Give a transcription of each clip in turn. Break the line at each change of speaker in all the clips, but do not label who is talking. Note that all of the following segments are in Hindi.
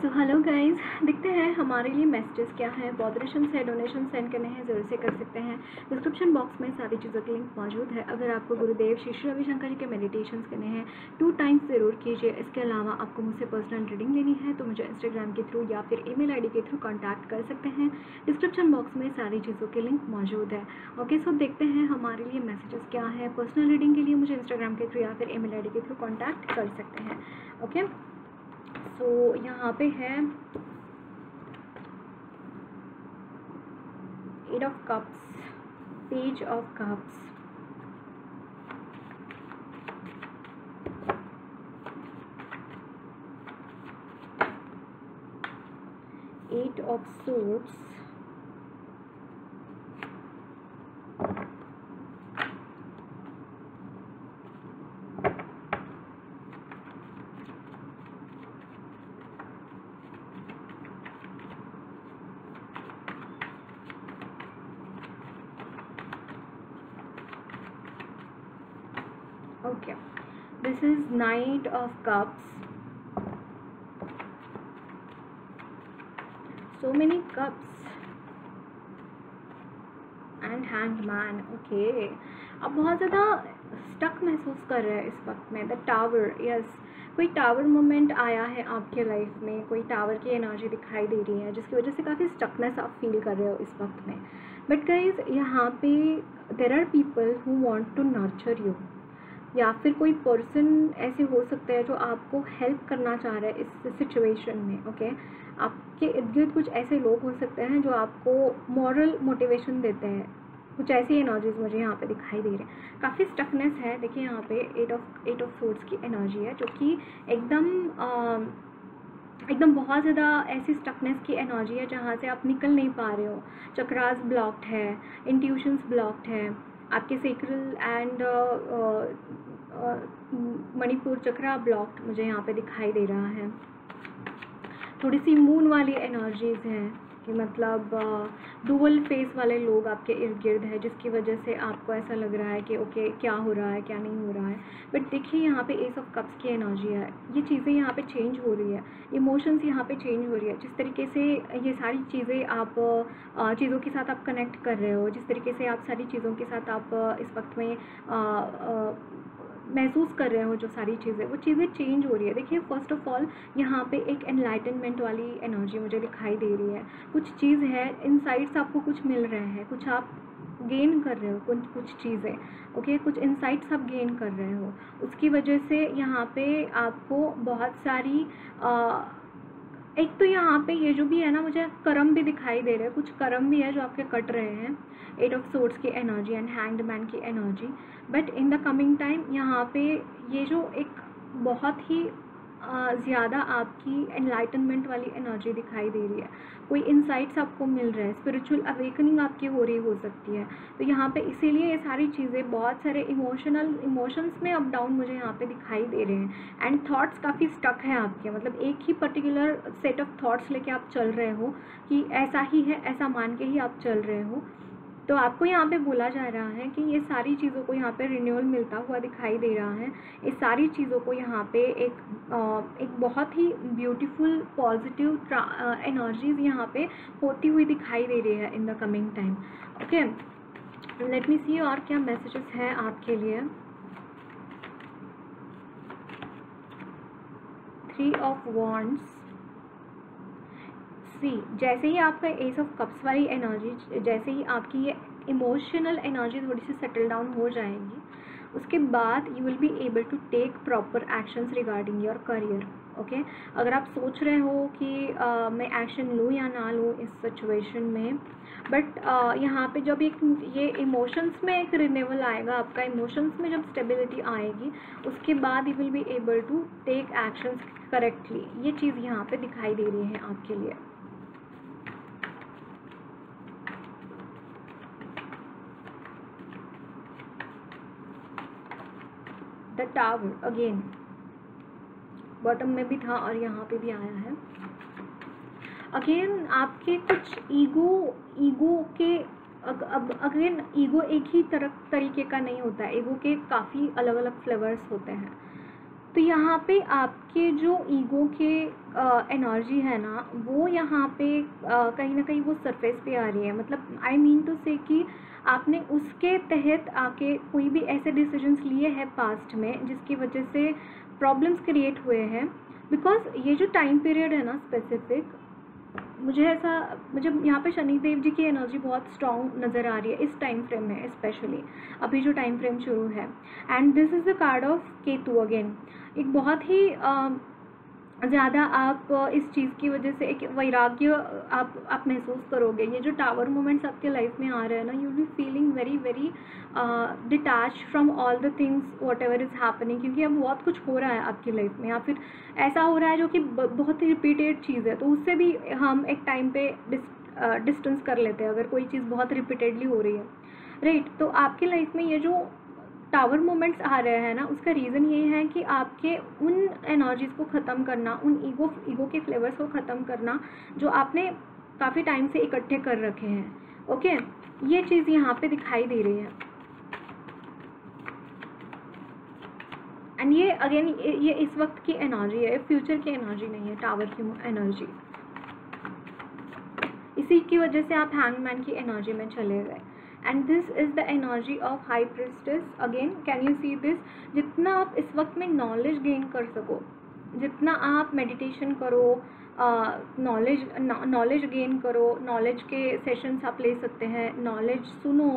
सो हेलो गाइस, देखते हैं हमारे लिए मैसेजेस क्या है। मॉडरेशन है, डोनेशन सेंड करने हैं, ज़रूर से कर सकते हैं। डिस्क्रिप्शन बॉक्स में सारी चीज़ों की लिंक मौजूद है। अगर आपको गुरुदेव श्री रविशंकर जी के मेडिटेशंस करने हैं 2 टाइम्स ज़रूर कीजिए। इसके अलावा आपको मुझसे पर्सनल रीडिंग लेनी है तो मुझे इंस्टाग्राम के थ्रू या फिर ईमेल आईडी के थ्रू कॉन्टैक्ट कर सकते हैं। डिस्क्रिप्शन बॉक्स में सारी चीज़ों की लिंक मौजूद है। ओके, सो देखते हैं हमारे लिए मैसेजेस क्या है। पर्सनल रीडिंग के लिए मुझे इंस्टाग्राम के थ्रू या फिर ईमेल आईडी के थ्रू कॉन्टैक्ट कर सकते हैं। ओके, सो यहाँ पे है eight of cups, page of cups, eight of swords, okay, this is Knight of Cups, so many cups and Hanged Man. Okay, आप बहुत ज़्यादा स्टक महसूस कर रहे हैं इस वक्त में। द टावर, यस, कोई टावर मोमेंट आया है आपके लाइफ में, कोई टावर की एनर्जी दिखाई दे रही है जिसकी वजह से काफ़ी स्टकनेस आप फील कर रहे हो इस वक्त में। बट गाइज, यहाँ पे there are people who want to nurture you, या फिर कोई पर्सन ऐसे हो सकता है जो आपको हेल्प करना चाह रहा है इस सिचुएशन में। ओके, आपके इर्द गिर्द कुछ ऐसे लोग हो सकते हैं जो आपको मॉरल मोटिवेशन देते हैं। कुछ ऐसी एनर्जीज मुझे यहाँ पे दिखाई दे रहे हैं। काफ़ी स्टकनेस है। देखिए यहाँ पे एट ऑफ सोर्ड्स की एनर्जी है जो कि एकदम बहुत ज़्यादा ऐसी स्टकनेस की एनर्जी है जहाँ से आप निकल नहीं पा रहे हो। चक्रास ब्लॉक्ड है, इंट्यूशंस ब्लॉक्ड है, आपके sacral and Manipur chakra blocked मुझे यहाँ पे दिखाई दे रहा है। थोड़ी सी मून वाली एनर्जीज हैं कि मतलब डुअल फेस वाले लोग आपके इर्द गिर्द है जिसकी वजह से आपको ऐसा लग रहा है कि ओके क्या हो रहा है क्या नहीं हो रहा है। बट देखिए यहाँ पे एस ऑफ कप्स की एनर्जी है। ये चीज़ें यहाँ पे चेंज हो रही है, इमोशंस यहाँ पे चेंज हो रही है। जिस तरीके से ये सारी चीज़ें आप चीज़ों के साथ आप कनेक्ट कर रहे हो, जिस तरीके से आप सारी चीज़ों के साथ आप इस वक्त में महसूस कर रहे हो, जो सारी चीज़ें वो चीज़ें चेंज हो रही है। देखिए फर्स्ट ऑफ ऑल यहाँ पे एक एनलाइटनमेंट वाली एनर्जी मुझे दिखाई दे रही है। कुछ चीज़ है, इनसाइट्स आपको कुछ मिल रहे हैं, कुछ आप गेन कर रहे हो, कुछ चीज़ें। ओके, कुछ इनसाइट्स आप गेन कर रहे हो, उसकी वजह से यहाँ पे आपको बहुत सारी एक तो यहाँ पे ये जो भी है ना, मुझे कर्म भी दिखाई दे रहे हैं। कुछ कर्म भी है जो आपके कट रहे हैं। एट ऑफ सोर्ड्स की एनर्जी एंड हैंग्ड मैन की energy. But in the coming time यहाँ पे ये जो एक बहुत ही ज़्यादा आपकी एनलाइटनमेंट वाली एनर्जी दिखाई दे रही है। कोई इनसाइट्स आपको मिल रहे हैं, स्पिरिचुअल अवेकनिंग आपकी हो रही हो सकती है। तो यहाँ पे इसीलिए ये सारी चीज़ें, बहुत सारे इमोशंस में अप डाउन मुझे यहाँ पे दिखाई दे रहे हैं। एंड थॉट्स काफ़ी स्टक है आपके, मतलब एक ही पर्टिकुलर सेट ऑफ थॉट्स लेके आप चल रहे हो कि ऐसा ही है, ऐसा मान के ही आप चल रहे हो। तो आपको यहाँ पे बोला जा रहा है कि ये सारी चीज़ों को यहाँ पे रिन्यूअल मिलता हुआ दिखाई दे रहा है। इस सारी चीज़ों को यहाँ पे एक बहुत ही ब्यूटीफुल पॉजिटिव एनर्जीज यहाँ पे होती हुई दिखाई दे रही है in the coming time. Okay, let me see और क्या मैसेजेस हैं आपके लिए। 3 ऑफ वॉन्ड्स। जैसे ही आपका एस ऑफ कप्स वाली एनर्जी, जैसे ही आपकी ये इमोशनल एनर्जी थोड़ी सी सेटल डाउन हो जाएगी, उसके बाद you will be able to take proper actions regarding your career. Okay, अगर आप सोच रहे हो कि मैं एक्शन लूँ या ना लूँ इस सिचुएशन में, बट यहाँ पे जब ये इमोशंस में एक रिन्यूअल आएगा, आपका इमोशंस में जब स्टेबिलिटी आएगी, उसके बाद you will be able to take actions correctly. ये चीज़ यहाँ पे दिखाई दे रही है आपके लिए। द टावर अगेन बॉटम में भी था और यहाँ पे भी आया है। अगेन आपके कुछ ईगो के अब अगेन ईगो एक ही तरीके का नहीं होता है। ईगो के काफ़ी अलग अलग फ्लेवर्स होते हैं। तो यहाँ पे आपके जो ईगो के एनर्जी है ना, वो यहाँ पे कहीं ना कहीं वो सरफेस पे आ रही है। मतलब आई मीन टू से कि आपने उसके तहत आके कोई भी ऐसे डिसीजंस लिए हैं पास्ट में जिसकी वजह से प्रॉब्लम्स क्रिएट हुए हैं। बिकॉज ये जो टाइम पीरियड है ना स्पेसिफिक, मुझे यहाँ पे शनिदेव जी की एनर्जी बहुत स्ट्रॉन्ग नज़र आ रही है इस टाइम फ्रेम में, स्पेशली अभी जो टाइम फ्रेम शुरू है। And this is the card of Ketu again. एक बहुत ही ज़्यादा आप इस चीज़ की वजह से एक वैराग्य आप महसूस करोगे। ये जो टावर मोमेंट्स आपके लाइफ में आ रहे हैं ना, you will be feeling very very detach from all the things what ever is happening, क्योंकि अब बहुत कुछ हो रहा है आपकी लाइफ में, या फिर ऐसा हो रहा है जो कि बहुत ही रिपीटेड चीज़ है। तो उससे भी हम एक टाइम पे डिस्टेंस कर लेते हैं अगर कोई चीज़ बहुत रिपीटेडली हो रही है, राइट। तो आपकी लाइफ में ये जो टावर मोमेंट्स आ रहे हैं ना, उसका रीज़न ये है कि आपके उन एनर्जीज़ को ख़त्म करना, उन ईगो के फ्लेवर्स को ख़त्म करना जो आपने काफ़ी टाइम से इकट्ठे कर रखे हैं। ओके, ये चीज़ यहाँ पे दिखाई दे रही है। एंड ये अगेन ये इस वक्त की एनर्जी है, फ्यूचर की एनर्जी नहीं है, टावर की एनर्जी। इसी की वजह से आप हैंगमैन की एनर्जी में चले गए। And this is the energy of high priestess again. Can you see this? जितना आप इस वक्त में नॉलेज गेन कर सको, जितना आप मेडिटेशन करो, नॉलेज गेन करो, नॉलेज के सेशंस आप ले सकते हैं, नॉलेज सुनो,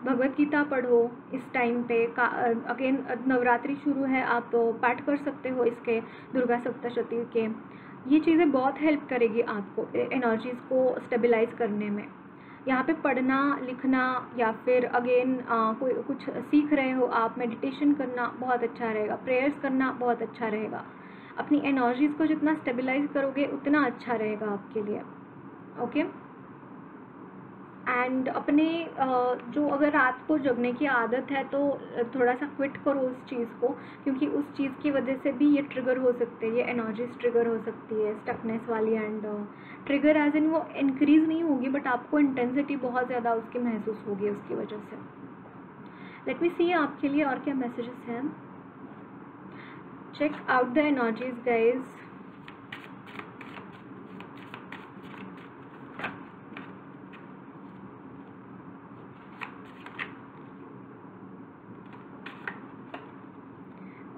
भगवत गीता पढ़ो इस टाइम पे। अगेन नवरात्रि शुरू है, आप पाठ कर सकते हो इसके, दुर्गा सप्तशती के। ये चीज़ें बहुत हेल्प करेगी आपको एनर्जीज़ को स्टेबलाइज करने में। यहाँ पे पढ़ना लिखना या फिर अगेन कोई कुछ सीख रहे हो आप, मेडिटेशन करना बहुत अच्छा रहेगा, प्रेयर्स करना बहुत अच्छा रहेगा। अपनी एनर्जीज़ को जितना स्टेबलाइज करोगे उतना अच्छा रहेगा आपके लिए। ओके, एंड अपने जो अगर रात को जगने की आदत है तो थोड़ा सा क्विट करो उस चीज़ को, क्योंकि उस चीज़ की वजह से भी ये ट्रिगर हो सकते हैं, ये एनर्जीज ट्रिगर हो सकती है स्टकनेस वाली। एंड ट्रिगर एज इन वो इंक्रीज़ नहीं होगी, बट आपको इंटेंसिटी बहुत ज़्यादा उसकी महसूस होगी उसकी वजह से। लेट मी सी आपके लिए और क्या मैसेजेस हैं। Check out the energies guys.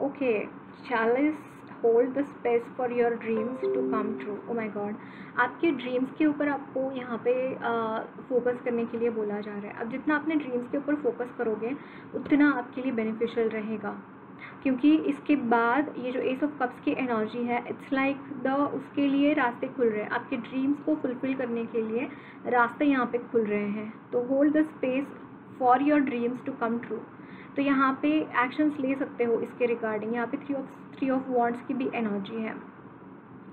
Okay, Chalice hold the space for your dreams to come true. Oh my God, आपके ड्रीम्स के ऊपर आपको यहाँ पे फोकस करने के लिए बोला जा रहा है। अब जितना अपने ड्रीम्स के ऊपर फोकस करोगे उतना आपके लिए बेनिफिशियल रहेगा, क्योंकि इसके बाद ये जो एस ऑफ कप्स की एनर्जी है, इट्स लाइक उसके लिए रास्ते खुल रहे हैं, आपके ड्रीम्स को फुलफिल करने के लिए रास्ते यहाँ पे खुल रहे हैं। तो hold the space for your dreams to come true. तो यहाँ पे एक्शंस ले सकते हो इसके रिगार्डिंग। यहाँ पे थ्री ऑफ वॉन्ड्स की भी एनर्जी है।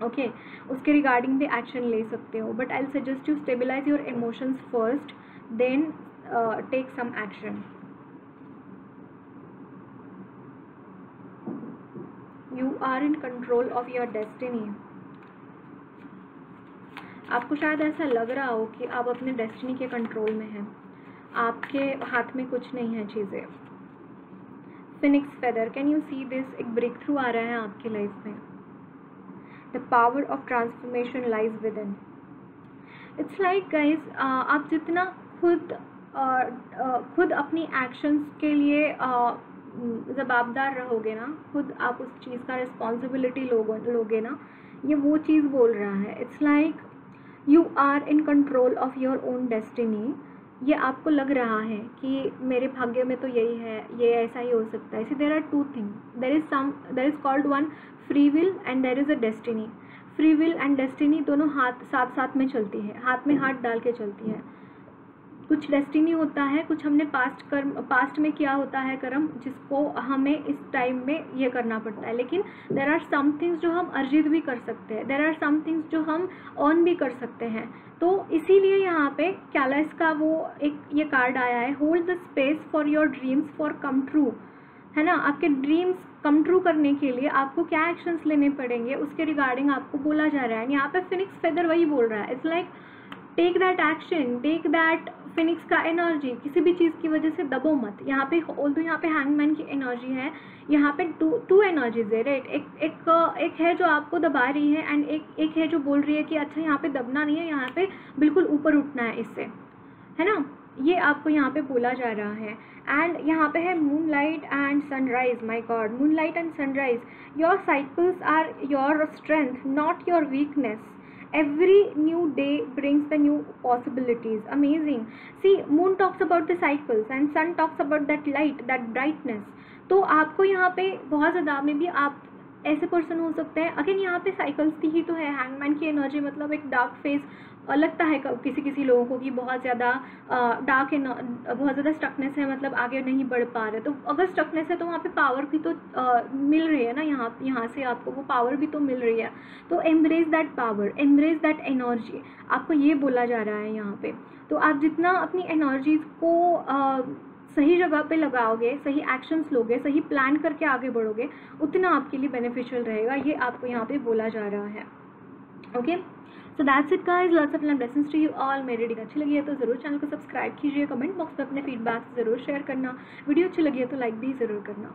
ओके, उसके रिगार्डिंग भी एक्शन ले सकते हो, but I will suggest you stabilise your emotions first, then take some action. You are in control of your destiny. आपको शायद ऐसा लग रहा हो कि आप अपने डेस्टिनी के कंट्रोल में हैं, आपके हाथ में कुछ नहीं है चीज़ें। Phoenix feather, can you see this? एक ब्रेक थ्रू आ रहा है आपकी लाइफ में। The power of transformation lies with in. It's like guys, आप जितना खुद अपनी एक्शंस के लिए जवाबदार रहोगे ना, खुद आप उस चीज़ का रिस्पॉन्सिबिलिटी लोगे ना, ये वो चीज़ बोल रहा है। It's like you are in control of your own destiny. ये आपको लग रहा है कि मेरे भाग्य में तो यही है, ये ऐसा ही हो सकता है। See there are two thing, there is called one free will and there is a destiny. Free will and destiny दोनों साथ साथ में चलती है, हाथ में हाथ डाल के चलती है। कुछ डेस्टिनी होता है, कुछ हमने पास्ट में किया होता है कर्म, जिसको हमें इस टाइम में ये करना पड़ता है। लेकिन देर आर सम थिंग्स जो हम अर्जित भी कर सकते हैं, देर आर सम थिंग्स जो हम अर्न भी कर सकते हैं। तो इसीलिए यहाँ पे कैलाइस का वो एक ये कार्ड आया है, hold the space for your dreams for come true, है ना। आपके ड्रीम्स कम ट्रू करने के लिए आपको क्या एक्शंस लेने पड़ेंगे उसके रिगार्डिंग आपको बोला जा रहा है। यहाँ पे फिनिक्स फेदर वही बोल रहा है, it's like take that action, take that phoenix का एनर्जी, किसी भी चीज़ की वजह से दबो मत। यहाँ पे ऑल्दो यहाँ पे हैंगमैन की एनर्जी है, यहाँ पे टू एनर्जीज है, राइट। एक है जो आपको दबा रही है एंड एक है जो बोल रही है कि अच्छा यहाँ पे दबना नहीं है, यहाँ पे बिल्कुल ऊपर उठना है इससे, है ना। ये आपको यहाँ पे बोला जा रहा है। एंड यहाँ पे है moonlight and sunrise. My God, moonlight and sunrise, your cycles are your strength not your weakness, every new day brings the new possibilities, amazing। see, moon talks about the cycles and sun talks about that light, that brightness। तो आपको यहाँ पे बहुत ज़्यादा में भी आप ऐसे पर्सन हो सकते हैं, अगेन यहाँ पे साइकिल्स की ही तो है, हैंगमैन की एनर्जी, मतलब एक डार्क फेज लगता है किसी लोगों को कि बहुत ज़्यादा डार्क बहुत ज़्यादा स्टकनेस है, मतलब आगे नहीं बढ़ पा रहे। तो अगर स्टकनेस है तो वहाँ पे पावर भी तो मिल रही है ना, यहाँ से आपको वो पावर भी तो मिल रही है। तो embrace that power, embrace that energy, आपको ये बोला जा रहा है यहाँ पे। तो आप जितना अपनी एनर्जीज को सही जगह पे लगाओगे, सही एक्शंस लोगे, सही प्लान करके आगे बढ़ोगे, उतना आपके लिए बेनिफिशियल रहेगा, ये आपको यहाँ पे बोला जा रहा है। Okay, so that's it guys, lots of love blessings to you all. मेरी रीडिंग अच्छी लगी है तो ज़रूर चैनल को सब्सक्राइब कीजिए, कमेंट बॉक्स में अपने फीडबैक ज़रूर शेयर करना, वीडियो अच्छी लगी है तो लाइक भी ज़रूर करना।